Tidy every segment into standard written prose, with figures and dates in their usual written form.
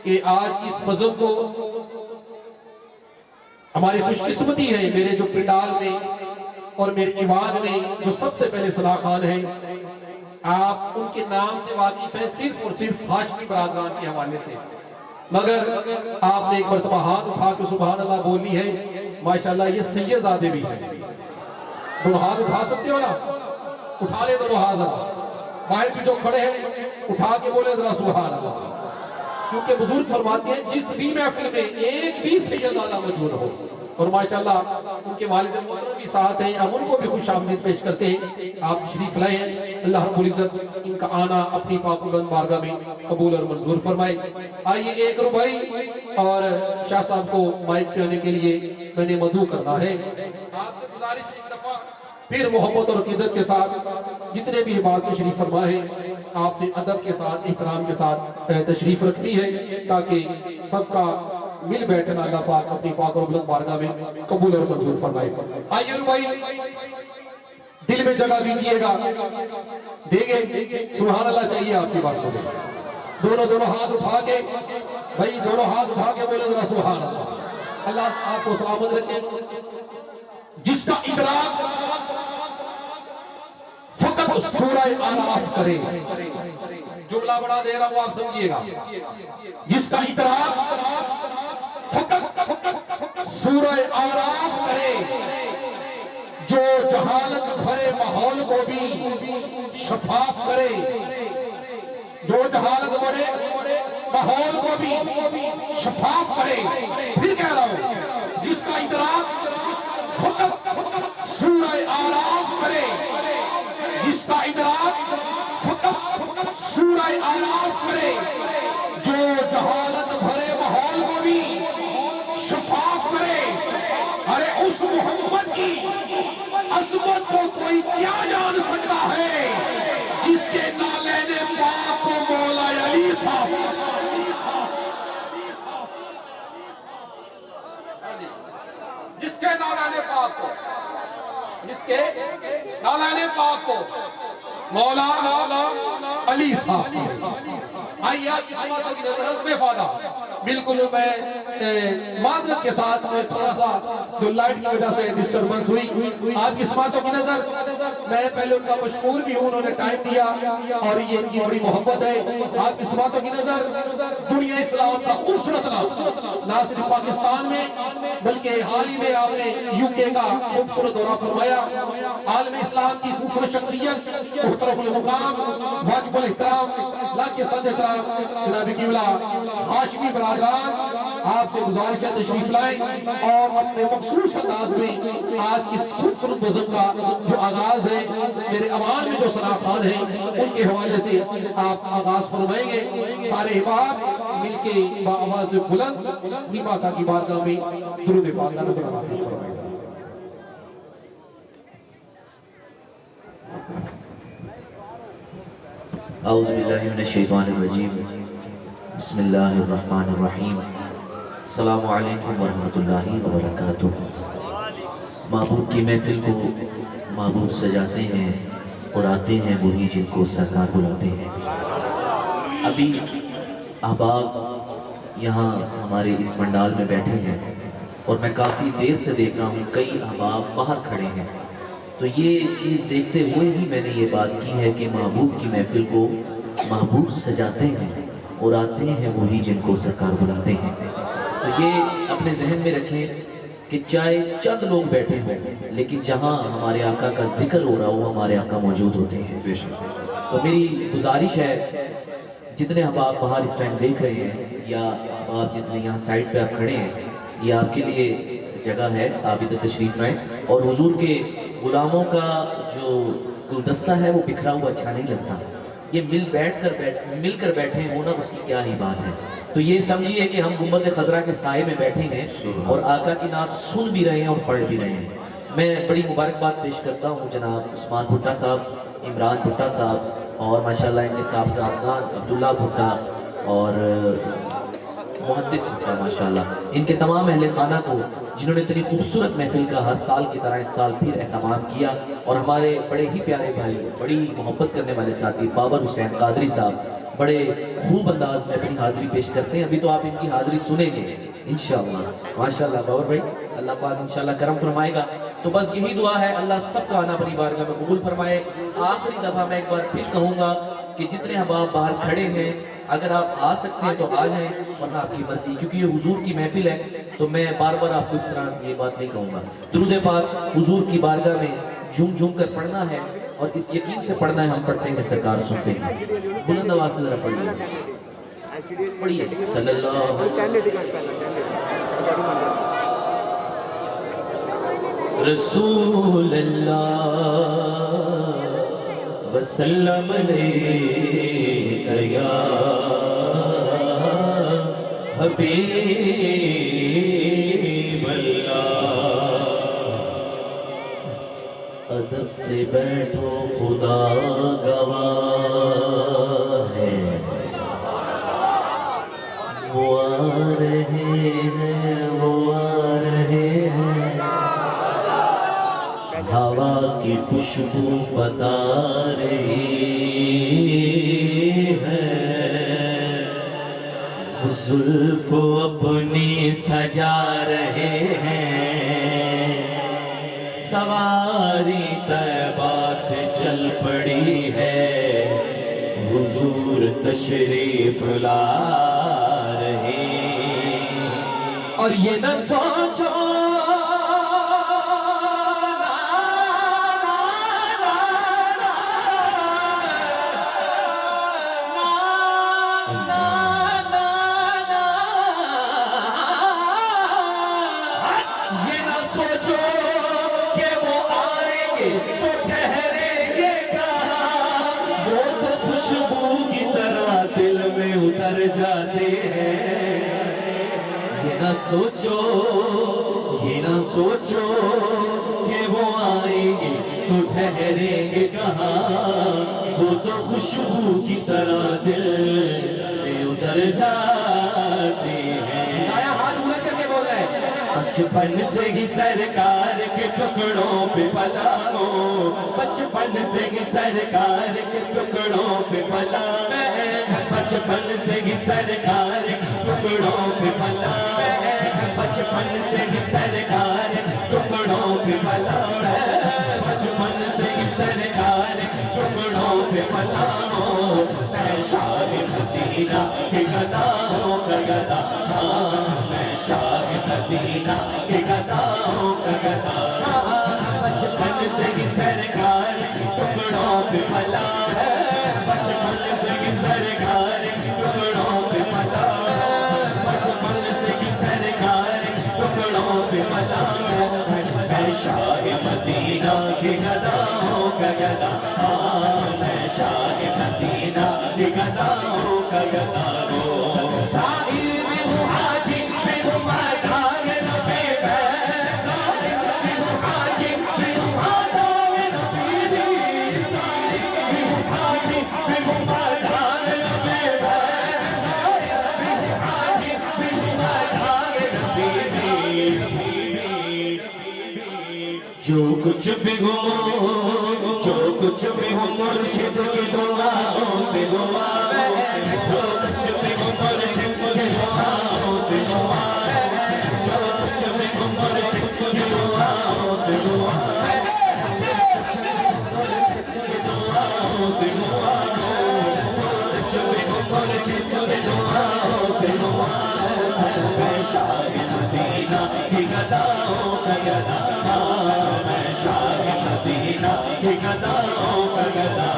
کہ آج اس مذہب کو ہماری خوش قسمتی ہے میرے جو پنڈال میں اور میرے ایوان میں جو سب سے پہلے صلاح خان ہیں، آپ ان کے نام سے واقف ہیں صرف اور صرف ہاشمی برادران کے حوالے سے، مگر آپ نے ایک مرتبہ ہاتھ اٹھا کے سبحان اللہ بولی ہے، ماشاءاللہ یہ سید زادے بھی ہیں۔ دونوں ہاتھ اٹھا سکتے ہو نا؟ اٹھا لے دونوں ہاتھ ذرا، باہر بھی جو کھڑے ہیں اٹھا کے بولے ذرا سبحان اللہ، کیونکہ بزرگ فرماتے ہیں جس بھی محفل میں ایک بھی سید زادہ موجود ہو، اور ماشاءاللہ ان کے والد محترم بھی ساتھ ہیں، ہم ان کو بھی خوش آمدید پیش کرتے ہیں۔ آپ تشریف لائے ہیں، اللہ رب العزت ان کا آنا اپنی پاک و بلند بارگاہ میں قبول اور منظور فرمائے۔ آئیے ایک ربائی اور شاہ صاحب کو مائک پہ آنے کے لیے میں نے مدعو کرنا ہے۔ آپ سے گزارش ایک دفعہ پھر محبت اور عقیدت کے ساتھ جتنے بھی بات تشریف فرما ہے، آپ نے ادب کے ساتھ احترام کے ساتھ تشریف رکھنی ہے تاکہ سب کا مل بیٹھنا اللہ پاک اپنی پاک اور بلند بارگاہ میں قبول اور منظور فرمائے۔ آئیے ربائی دل میں جگہ دیجئے گا، دیں گے سبحان اللہ چاہیے آپ کی بات کو، دونوں ہاتھ اٹھا کے، بھائی دونوں ہاتھ اٹھا کے بولے ذرا سبحان اللہ۔ اللہ آپ کو سلامت رکھے۔ جس کا ادراک فقط سورہ اعراف کرے، جملہ بڑا دے رہا ہوں آپ سمجھیے گا، جس کا ادراک فقط سورہ اعراف کرے، جو جہالت بھرے ماحول کو بھی شفاف کرے، جو جہالت بھرے ماحول کو بھی شفاف کرے، پھر کہہ رہا ہوں جس کا ادراک فقط سورہ اعراف کرے، جس کا ادراک فقط سورہ اعراف کرے، جو جہالت بھرے ماحول کو بھی شفاف کرے، ارے اس محمد کی عظمت کو کوئی کیا جان سکتا ہے جس کے نالین پاک کو مولا علی صاحب، جس کے نالین پاک کو، جس کے نالین پاک کو مولا علی صاحب۔ آئیے آپ اس باتوں کی نظر رسم فادہ بالکل میں معذرت کے ساتھ تھوڑا سا جو لائٹ کی وجہ سے ڈسٹربنس ہوئی، آپ کی باتوں کی نظر میں پہلے ان کا مشکور بھی ہوں، انہوں نے ٹائم دیا اور یہ ان کی بڑی محبت ہے۔ آپ کی باتوں کی نظر دنیا اسلام کا خوبصورت نہ صرف پاکستان میں بلکہ حال ہی میں آپ نے یو کے کا خوبصورت دورہ فرمایا، عالم اسلام کی خوبصورت شخصیت محترم المقام واجب الاحترام لاکھ صد احترام جناب قبلہ ہاشمی برادران، آپ سے گزارش ہے تشریف لائیں اور اپنے مخصوص انداز میں آج اس خوبصورت نظم کا جو آغاز ہے میرے عوام میں جو صلاح خان ہیں ان کے حوالے سے آپ آغاز فرمائیں گے۔ سارے احباب مل کے بآواز بلند اپنی پاکہ کی بارگاہ میں درود پاک کا نظر آمد فرمائیں۔ اعوذ باللہ من الشیطان الرجیم، بسم اللہ الرحمن الرحیم، السلام علیکم ورحمۃ اللہ وبرکاتہ۔ محبوب کی محفل کو محبوب سجاتے ہیں اور آتے ہیں وہی جن کو سرکار بلاتے ہیں۔ ابھی احباب یہاں ہمارے اس منڈال میں بیٹھے ہیں اور میں کافی دیر سے دیکھ رہا ہوں کئی احباب باہر کھڑے ہیں، تو یہ چیز دیکھتے ہوئے ہی میں نے یہ بات کی ہے کہ محبوب کی محفل کو محبوب سجاتے ہیں اور آتے ہیں وہی جن کو سرکار بلاتے ہیں۔ تو یہ اپنے ذہن میں رکھیں کہ چاہے چند لوگ بیٹھے ہوں لیکن جہاں ہمارے آقا کا ذکر ہو رہا ہو ہمارے آقا موجود ہوتے ہیں۔ تو میری گزارش ہے جتنے احباب باہر اس ٹائم دیکھ رہے ہیں یا احباب جتنے یہاں سائٹ پہ آپ کھڑے ہیں، یہ آپ کے لیے جگہ ہے، آپ ادھر تشریف لائیں، اور حضور کے غلاموں کا جو گلدستہ ہے وہ بکھرا ہوا اچھا نہیں لگتا، یہ مل کر بیٹھے ہونا اس کی کیا ہی بات ہے۔ تو یہ سمجھیے کہ ہم گنبد خضرا کے سائے میں بیٹھے ہیں اور آقا کی نعت سن بھی رہے ہیں اور پڑھ بھی رہے ہیں۔ میں بڑی مبارکباد پیش کرتا ہوں جناب عثمان بھٹا صاحب، عمران بھٹا صاحب اور ماشاءاللہ ان کے صاحبزادگان عبداللہ بھٹا اور محدث بھٹا، ماشاءاللہ ان کے تمام اہل خانہ کو جنہوں نے اتنی خوبصورت محفل کا ہر سال کی طرح اس سال پھر اہتمام کیا، اور ہمارے بڑے ہی پیارے بھائی، بڑی محبت کرنے والے ساتھی بابر حسین قادری صاحب بڑے خوب انداز میں اپنی حاضری پیش کرتے ہیں. ابھی تو آپ ان کی حاضری سنیں گے انشاءاللہ. ماشاءاللہ باور بھائی اللہ پاک انشاءاللہ کرم فرمائے گا. تو بس یہی دعا ہے اللہ سب کا آنا اپنی بارگاہ میں قبول فرمائے. آخری دفعہ میں ایک بار پھر کہوں گا کہ جتنے احباب باہر کھڑے ہیں اگر آپ آ سکتے ہیں تو آ جائیں ورنہ آپ کی مرضی, کیونکہ یہ حضور کی محفل ہے تو میں بار بار آپ کو اس طرح یہ بات نہیں کہوں گا. درود پاک حضور کی بارگاہ میں جھوم جھوم کر پڑھنا ہے اور اس یقین سے پڑھنا ہے ہم پڑھتے ہیں سرکار سنتے ہیں. بلند آواز سے ذرا پڑھیے پڑھیے صلی اللہ رسول اللہ وسلم علیہ یا حبیب اللہ. ادب سے بیٹھو خدا گواہ ہے وہ آ رہے ہیں وہ آ رہے ہیں. ہوا کی خوشبو بتا رہی ہے زلف اپنی سجا رہے ہیں. سواری طیبہ سے چل پڑی ہے حضور تشریف لا رہے. اور یہ نہ سوچو جاتے ہیں. یہ نہ سوچو یہ نہ سوچو کہ وہ آئیں گے تو ٹھہریں گے کہاں, وہ تو خوشبو کی طرح دل میں اتر جاتے ہیں. آیا ہاتھ اٹھا کر کے بول رہے ہیں بچپن سے ہی سرکار کے ٹکڑوں پہ پلا ہوں, بچپن سے ہی سرکار کے ٹکڑوں پہ پلا میں, بچپن سے ہی سرکار ٹکڑوں پہ پلا ہے, بچپن سے ہی سرکار ٹکڑوں پہ پلا ہے, بچپن سے ہی سرکار ٹکڑوں پہ پلا ہوں. میں شاہ مدینہ کے گداؤں کا گدا, میں شاہ مدینہ کے گداؤں کا گدا. بچپن سے ہی سرکار ٹکڑوں پہ پلا ہے, بچپن سے ہی سرکار ٹکڑوں پہ پلا ہے, بچپن سے ہی سرکار ٹکڑوں پہ پلا ہے. میں شاہ مدینہ کے گداؤں کا گدا, میں شاہ مدینہ کے گداؤں کا گدا. سائل میں ہوں حاجی میں ہوں مدھاگ نبی میں, سائل میں ہوں حاجی میں ہوں مدھاگ نبی میں, سائل میں ہوں حاجی میں ہوں مدھاگ نبی میں, سائل میں ہوں حاجی میں ہوں مدھاگ نبی میں. جو کچھ بھی ہو جو کچھ بھی ہو مرشد کی دعاؤں سے دعا ہے, جو کچھ بھی ہو مرشد کی دعاؤں سے دعا ہے, جو کچھ بھی ہو مرشد کی دعاؤں سے دعا ہے, مرشد کی دعاؤں سے دعا ہے, جو کچھ بھی ہو مرشد کی دعاؤں سے دعا ہے. میں شاہ مدینہ کی گداؤں کا گدا, میں شاہ مدینہ کی گداؤں کا گدا.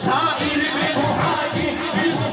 سائل میں ہوں حاجی میں ہوں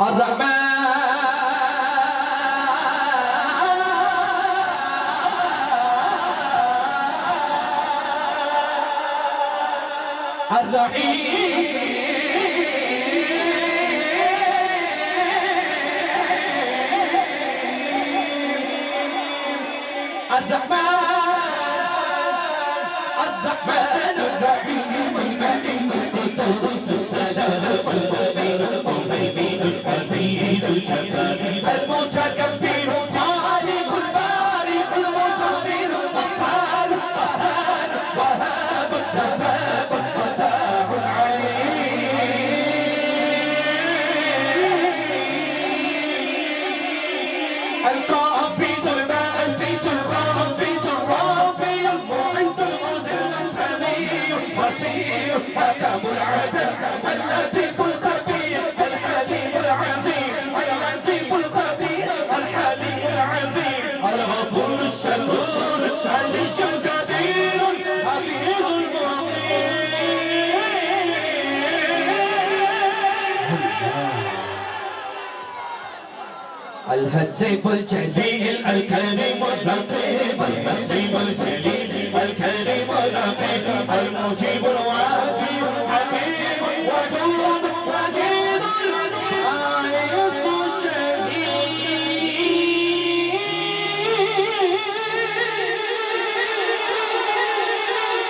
الرحمن الرحيم الملك القدوس السلام المؤمن المهيمن العزيز الجبار المتكبر خالق البارئ المصور الغفار القهار وهاب الرزاق الرزاق العليم القابض الباسط الخافض الرافع المعز المذل السميع البصير حكم العدل اللطيف الخبير الحليم العزيز العزيز الخبير الحليم العزيز الغفور الشكور العلي القدير الحفيظ الحسيب الجليل الكريم الرقيب الحسيب الجليل الكريم الرقيب المجيب الواسع الحكيم ودود مجيد العارف الشهيد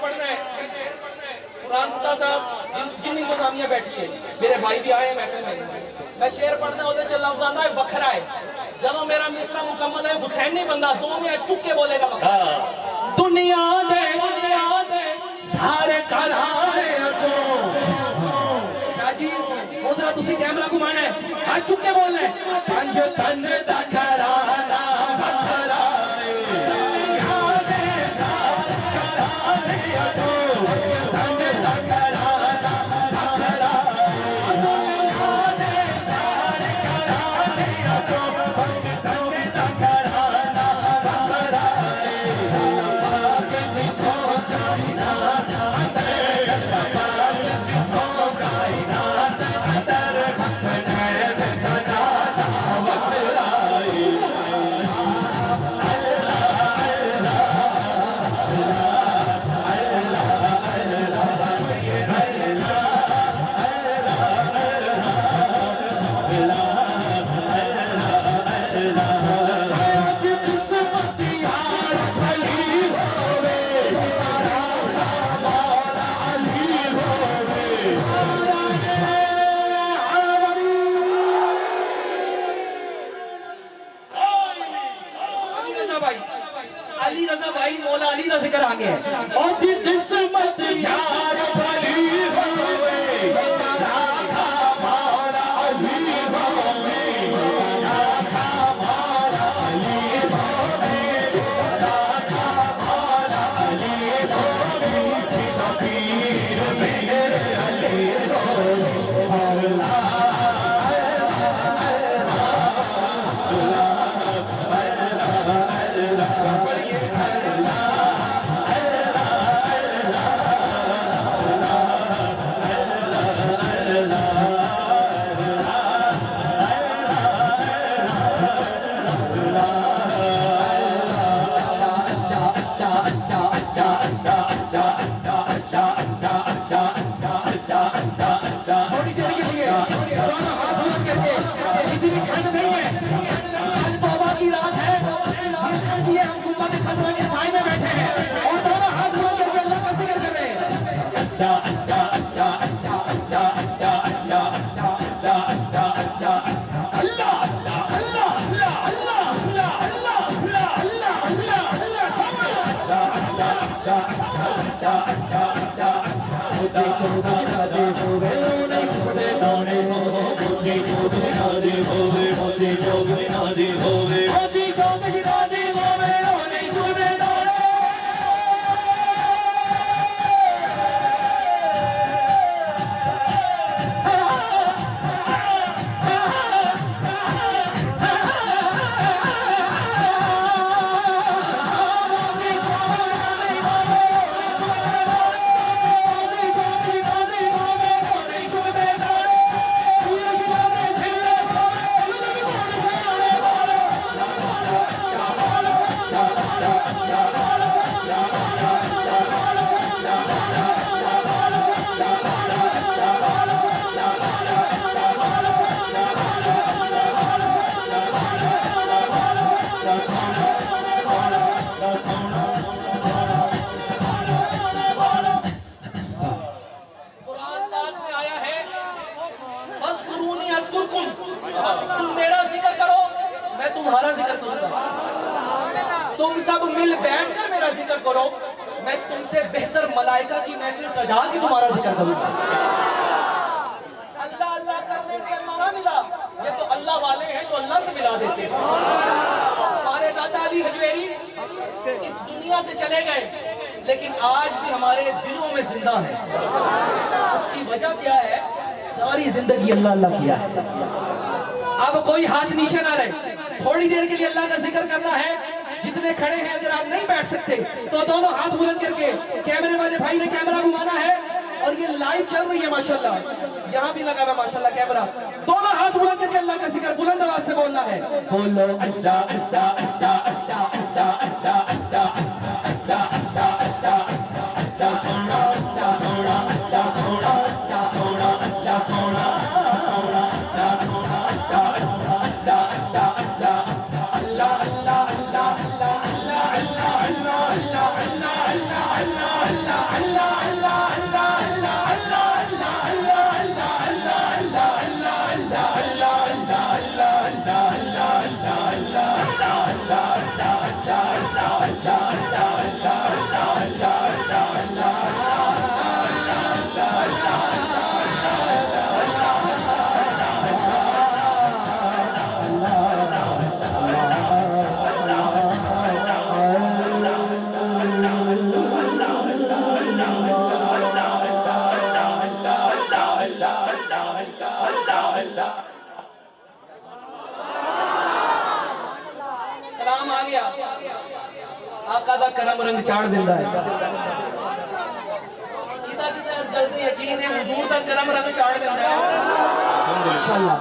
پڑھنا ہے قرآن خدا صاحب جن انتظامیہ بیٹھی ہے میرے بھائی بھی آئے ہیں محفل میں شعر پڑھنا ہوتے چل رہا ہوں ہے وکھرا ہے جب میرا مصرع مکمل ہے حسین نہیں بندہ دو میں چک کے بولے گا دنیا دے سارے کلارے اچھو شاہ جی وہ ذرا تسی کیمرہ گھمانا ہے ہاتھ چک کے بولنا ہے پنج تن دا کرانا بکرائے دنیا دے سارے کلارے اچھو تن دا کرانا بکرائے دنیا دے سارے کلارے اچھو پنج تن دا کرانا بکرائے پاک دی سو کائنات اندر پاک دی سو کائنات اندر حسنین سجادہ وکرائے قسمت یار بھلی ہووے مولا علی ہووے علی رضا بھائی مولا علی کا ذکر آ گیا ہے اور دی قسمت یار بھلی ہووے راکھا مولا علی ہووے راکھا مولا علی ہووے راکھا مولا علی ہووے جدو پیر میرے علی ہووے تھوڑی دیر کے لیے دونوں ہاتھ بلند کر کے اتنی ٹھنڈ نہیں ہے کل توبہ کی رات ہے یہ سمجھیے ہم گنبد خضرا کے سائے میں بیٹھے ہیں اور دونوں ہاتھ بلند کر کے اللہ کا ذکر کر رہے ہیں قرآن پاک میں آیا ہے فَاذْكُرُونِي أَذْكُرْكُمْ تم میرا ذکر کرو میں تمہارا ذکر کروں گا تم سب مل بیٹھ کر میرا ذکر کرو میں تم سے بہتر ملائکہ کی محفل سجا کے تمہارا ذکر کروں گا اللہ اللہ کرنے سے اللہ نہ ملا یہ تو اللہ والے ہیں جو اللہ سے ملا دیتے ہیں ہمارے دادا علی حجویری اس دنیا سے چلے گئے لیکن آج بھی ہمارے دلوں میں زندہ ہے اس کی وجہ کیا ہے ساری زندگی اللہ اللہ کیا ہے اب کوئی ہاتھ نیچے نہ رہے تھوڑی دیر کے لیے اللہ کا ذکر کرنا ہے جتنے کھڑے ہیں اگر آپ نہیں بیٹھ سکتے تو دونوں ہاتھ بلند کر کے کیمرے والے بھائی نے کیمرہ گھمانا ہے اور یہ لائیو چل رہی ہے ماشاءاللہ یہاں بھی لگا ہوا ماشاءاللہ کیمرہ دونوں ہاتھ بلند کر کے اللہ کا ذکر بلند آواز سے بولنا ہے بولو اللہ اللہ اللہ اللہ اللہ اللہ اللہ اللہ اللہ سونا اللہ سونا اللہ سونا اللہ سونا اللہ سونا سونا اللہ سونا اللہ اللہ اللہ اللہ اللہ اللہ اللہ اللہ اللہ اللہ اللہ اللہ اللہ دل چاڑ دیتا ہے اس گل سے یقین ہے حضور دا کرم رنگ چاڑ دیتا ہے ماشاءاللہ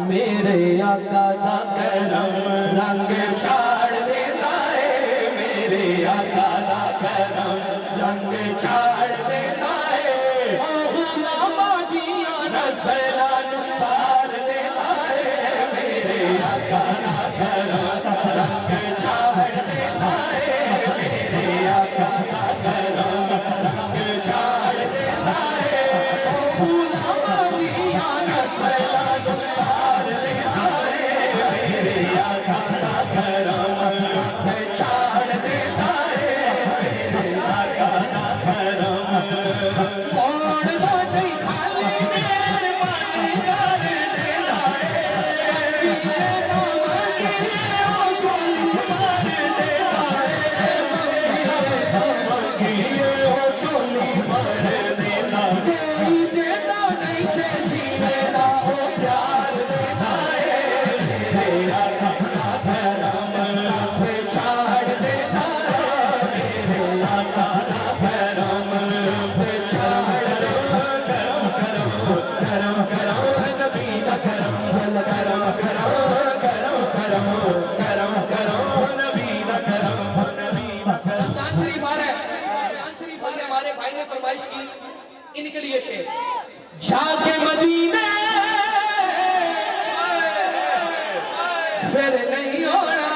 میرے آقا دا کرم رنگ چھاڑ دیتا ہے میرے آقا دا کرم رنگ چھاڑ دیتا ہے غلاماں دیاں نسلاں اتار دیتا ہے میرے آقا دا کرم رنگ چھاڑ دیتا ہے میرے آقا دا کرم رنگ چھاڑ دیتا ہے غلاماں دیاں نسلاں اتار دیتا ہے میرے آقا دا کرم رنگ چھاڑ دیتا ہے میرے آقا دا کرم کون ساڈی خالی مہربانی کر دیتا ہے یہ نام کی او چولی بھر دیتا ہے منگیے او چولی بھر دیتا کوئی دیتا نہیں چھے جینے دا او پیار دیتا ہے میرے آقا دا کرم رنگ چھاڑ دیتا ہے میرے آقا دا کرم رنگ چھاڑ کرم کرم کرم نبی دا کرم کرم کرم کرم کرم کرم کرم نبی دا کرم نبی دا کرم قرآن شریف آ رہا ہے قرآن شریف آ رہا ہے ہمارے بھائی نے فرمائش کی ان کے لیے شعر جا کے مدینے پھر نہیں ہونا